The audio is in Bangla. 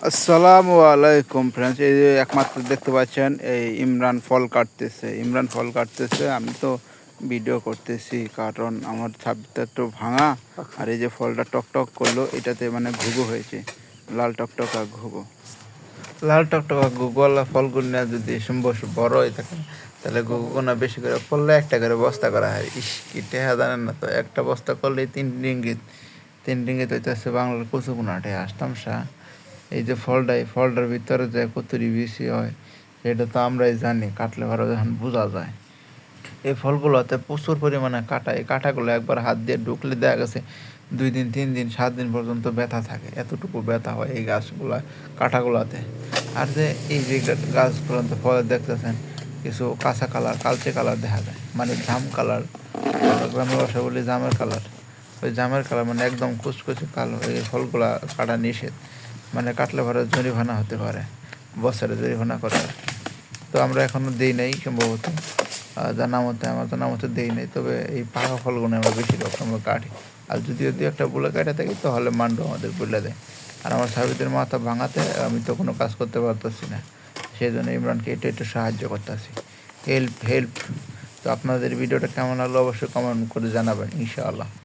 আসসালামু আলাইকুম ফ্রেন্ডস, এই যে একমাত্র দেখতে পাচ্ছেন এই ইমরান ফল কাটতেছে। আমি তো ভিডিও করতেছি কারণ আমার ছাদটা একটু ভাঙা, আর এই যে ফলটা টকটক করলো, এটাতে মানে ঘুঘু হয়েছে, লাল টকটকা ঘুঘু। লাল টকটকা ঘুঘুওয়ালা ফলগুলো না যদি সম্ভব বড় হয়ে থাকে, তাহলে ঘুঘুগুনা বেশি করে ফললে একটা করে বস্তা করা হয়। ইস, কি টেহা জানেন না তো, একটা বস্তা করলে 3 রিঙ্গিত। 3 রিঙ্গিত হইতেছে বাংলার কচুকুনা টেহা আসতাম সা। এই যে এই ফলটার ভিতরে যে কতরি বেশি হয় সেটা তো আমরাই জানি, কাটলে ভালো যখন বোঝা যায়। এই ফলগুলোতে প্রচুর পরিমাণে কাটা, এই কাঁটাগুলো একবার হাত দিয়ে ঢুকলে দেখা গেছে 2 দিন 3 দিন 7 দিন পর্যন্ত ব্যথা থাকে, এতটুকু ব্যথা হয় এই গাছগুলা কাঁটাগুলাতে। আর যে এই যে গাছগুলোতে ফল দেখতেছেন, কিছু কাঁচা কালার কালচে কালার দেখা যায়, মানে জাম কালার, গ্রামের ভাষা বলি জামের কালার। ওই জামের কালার মানে একদম কুচকুচে কালো। এই ফলগুলা কাটা নিষেধ, মানে কাটলে পরে জরিমানা হতে পারে, বছরে জরিমানা করে আর কি। তো আমরা এখনও দিই নাই সম্ভবত, আমার জানা মতে দিই নাই। তবে এই পাকা ফলগুলো আমরা বেশিরভাগ আমরা কাটি, আর যদি একটা বলে কাটে থাকি তাহলে মান্ডু আমাদের বলে দেয়। আর আমার সাবিতের মাথা ভাঙাতে আমি তো কোনো কাজ করতে পারতেছি না, সেই জন্য ইমরানকে এটা একটু সাহায্য করতেছি। Help help. তো আপনাদের ভিডিওটা কেমন লাগলো অবশ্যই কমেন্ট করে জানাবেন, ইনশাআল্লাহ।